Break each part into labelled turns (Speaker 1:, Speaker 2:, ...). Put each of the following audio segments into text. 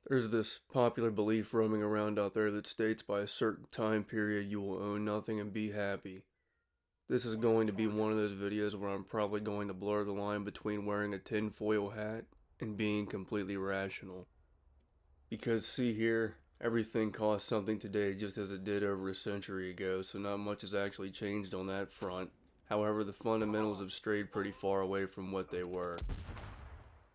Speaker 1: There's this popular belief roaming around out there that states by a certain time period you will own nothing and be happy. This is going to be one of those videos where I'm probably going to blur the line between wearing a tinfoil hat and being completely rational. Because see here, everything costs something today just as it did over a century ago, so not much has actually changed on that front. However, the fundamentals have strayed pretty far away from what they were.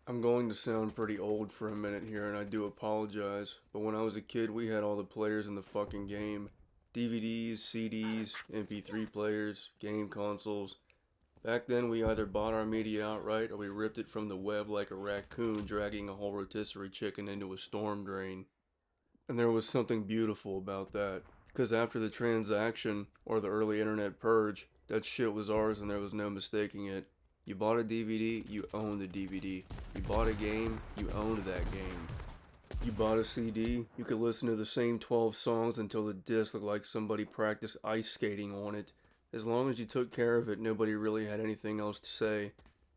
Speaker 1: I'm going to sound pretty old for a minute here, and I do apologize, but when I was a kid, we had all the players in the fucking game. DVDs, CDs, MP3 players, game consoles. Back then, we either bought our media outright or we ripped it from the web like a raccoon dragging a whole rotisserie chicken into a storm drain. And there was something beautiful about that, because after the transaction, or the early internet purge, that shit was ours and there was no mistaking it. You bought a DVD, you owned the DVD. You bought a game, you owned that game. You bought a CD, you could listen to the same 12 songs until the disc looked like somebody practiced ice skating on it. As long as you took care of it, nobody really had anything else to say.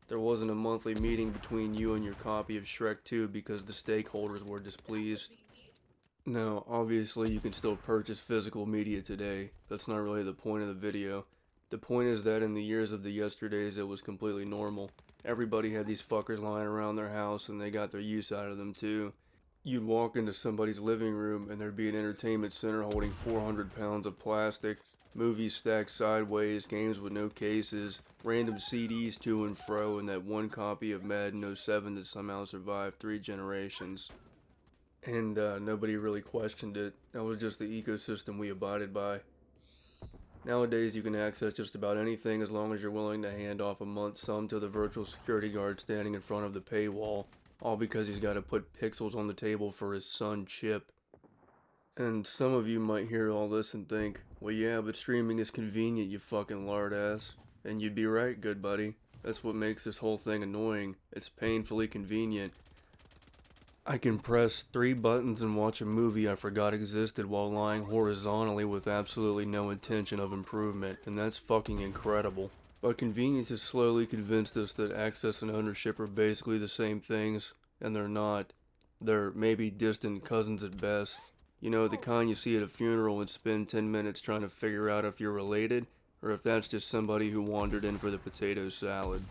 Speaker 1: There wasn't a monthly meeting between you and your copy of Shrek 2 because the stakeholders were displeased. Now, obviously, you can still purchase physical media today. That's not really the point of the video. The point is that in the years of the yesterdays, it was completely normal. Everybody had these fuckers lying around their house and they got their use out of them too. You'd walk into somebody's living room and there'd be an entertainment center holding 400 pounds of plastic, movies stacked sideways, games with no cases, random CDs to and fro, and that one copy of Madden '07 that somehow survived 3 generations. And nobody really questioned it. That was just the ecosystem we abided by. Nowadays, you can access just about anything as long as you're willing to hand off a month's sum to the virtual security guard standing in front of the paywall, all because he's got to put pixels on the table for his son Chip. And some of you might hear all this and think, well, yeah, but streaming is convenient, you fucking lard ass. And you'd be right, good buddy. That's what makes this whole thing annoying. It's painfully convenient. I can press 3 buttons and watch a movie I forgot existed while lying horizontally with absolutely no intention of improvement, and that's fucking incredible. But convenience has slowly convinced us that access and ownership are basically the same things, and they're not. They're maybe distant cousins at best. You know, the kind you see at a funeral and spend 10 minutes trying to figure out if you're related, or if that's just somebody who wandered in for the potato salad.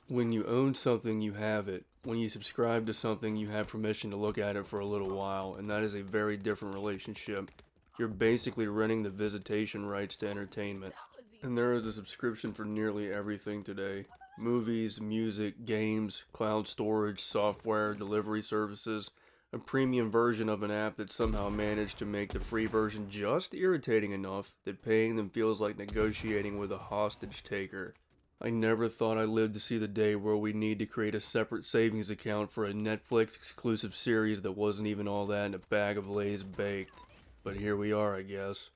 Speaker 1: When you own something, you have it. When you subscribe to something, you have permission to look at it for a little while, and that is a very different relationship. You're basically renting the visitation rights to entertainment. And there is a subscription for nearly everything today. Movies, music, games, cloud storage, software, delivery services, a premium version of an app that somehow managed to make the free version just irritating enough that paying them feels like negotiating with a hostage taker. I never thought I lived to see the day where we need to create a separate savings account for a Netflix exclusive series that wasn't even all that in a bag of Lay's baked. But here we are, I guess.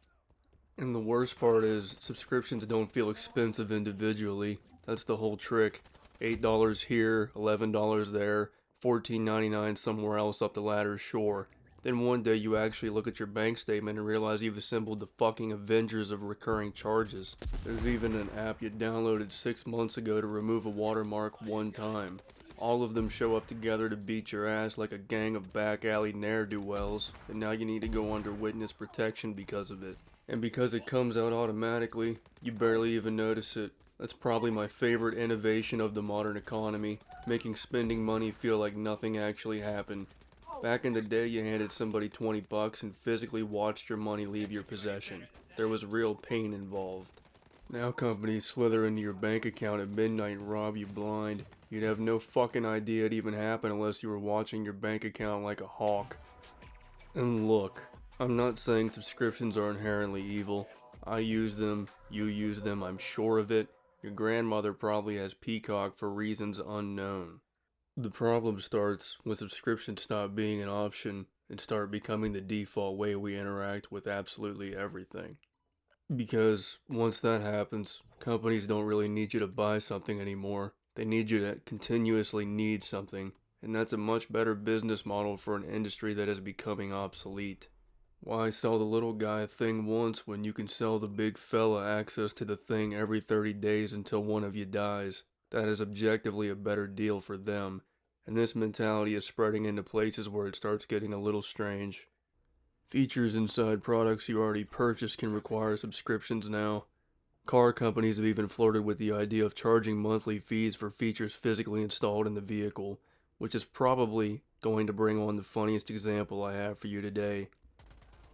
Speaker 1: And the worst part is, subscriptions don't feel expensive individually. That's the whole trick. $8 here, $11 there, $14.99 somewhere else up the ladder, sure. Then one day you actually look at your bank statement and realize you've assembled the fucking Avengers of recurring charges. There's even an app you downloaded 6 months ago to remove a watermark one time. All of them show up together to beat your ass like a gang of back alley ne'er-do-wells, and now you need to go under witness protection because of it. And because it comes out automatically, you barely even notice it. That's probably my favorite innovation of the modern economy, making spending money feel like nothing actually happened. Back in the day, you handed somebody 20 bucks and physically watched your money leave your possession. There was real pain involved. Now companies slither into your bank account at midnight and rob you blind. You'd have no fucking idea it even happened unless you were watching your bank account like a hawk. And look, I'm not saying subscriptions are inherently evil. I use them, you use them, I'm sure of it. Your grandmother probably has Peacock for reasons unknown. The problem starts when subscriptions stop being an option and start becoming the default way we interact with absolutely everything. Because once that happens, companies don't really need you to buy something anymore. They need you to continuously need something, and that's a much better business model for an industry that is becoming obsolete. Why sell the little guy a thing once when you can sell the big fella access to the thing every 30 days until one of you dies? That is objectively a better deal for them, and this mentality is spreading into places where it starts getting a little strange. Features inside products you already purchased can require subscriptions now. Car companies have even flirted with the idea of charging monthly fees for features physically installed in the vehicle, which is probably going to bring on the funniest example I have for you today.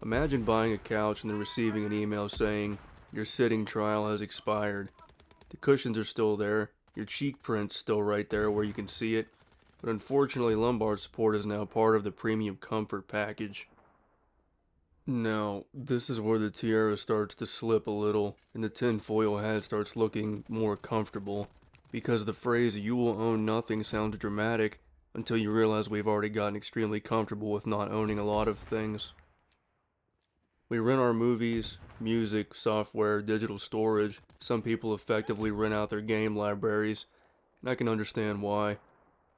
Speaker 1: Imagine buying a couch and then receiving an email saying, "Your sitting trial has expired." The cushions are still there, your cheek print's still right there where you can see it, but unfortunately lumbar support is now part of the premium comfort package. Now, this is where the tiara starts to slip a little, and the tinfoil hat starts looking more comfortable, because the phrase "you will own nothing" sounds dramatic until you realize we've already gotten extremely comfortable with not owning a lot of things. We rent our movies, music, software, digital storage. Some people effectively rent out their game libraries, and I can understand why.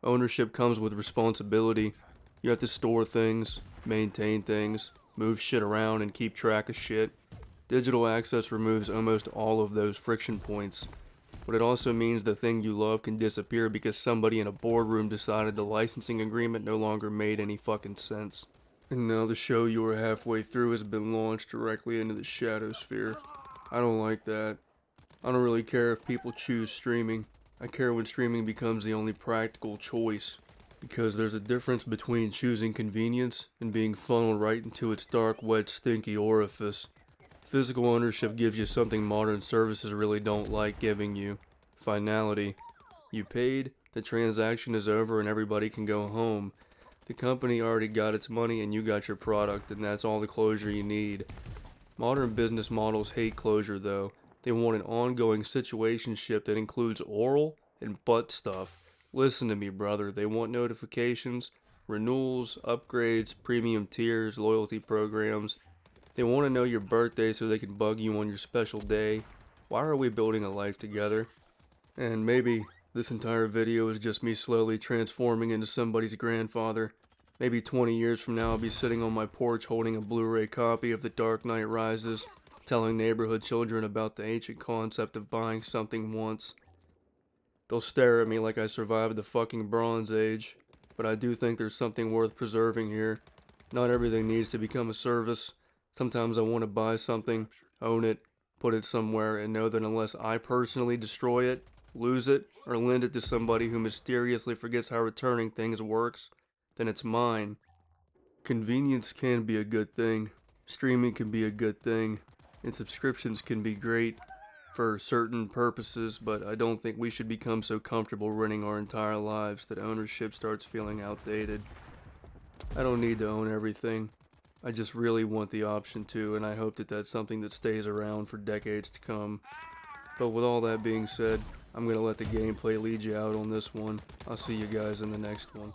Speaker 1: Ownership comes with responsibility. You have to store things, maintain things, move shit around, and keep track of shit. Digital access removes almost all of those friction points. But it also means the thing you love can disappear because somebody in a boardroom decided the licensing agreement no longer made any fucking sense. And now the show you were halfway through has been launched directly into the Shadowsphere. I don't like that. I don't really care if people choose streaming. I care when streaming becomes the only practical choice. Because there's a difference between choosing convenience and being funneled right into its dark, wet, stinky orifice. Physical ownership gives you something modern services really don't like giving you. Finality. You paid, the transaction is over, and everybody can go home. The company already got its money and you got your product, and that's all the closure you need. Modern business models hate closure though. They want an ongoing situationship that includes oral and butt stuff. Listen to me, brother. They want notifications, renewals, upgrades, premium tiers, loyalty programs. They want to know your birthday so they can bug you on your special day. Why are we building a life together? And maybe this entire video is just me slowly transforming into somebody's grandfather. Maybe 20 years from now I'll be sitting on my porch holding a Blu-ray copy of The Dark Knight Rises, telling neighborhood children about the ancient concept of buying something once. They'll stare at me like I survived the fucking Bronze Age, but I do think there's something worth preserving here. Not everything needs to become a service. Sometimes I want to buy something, own it, put it somewhere, and know that unless I personally destroy it, lose it, or lend it to somebody who mysteriously forgets how returning things works, then it's mine. Convenience can be a good thing, streaming can be a good thing, and subscriptions can be great for certain purposes, but I don't think we should become so comfortable running our entire lives that ownership starts feeling outdated. I don't need to own everything. I just really want the option to, and I hope that that's something that stays around for decades to come. But with all that being said, I'm going to let the gameplay lead you out on this one. I'll see you guys in the next one.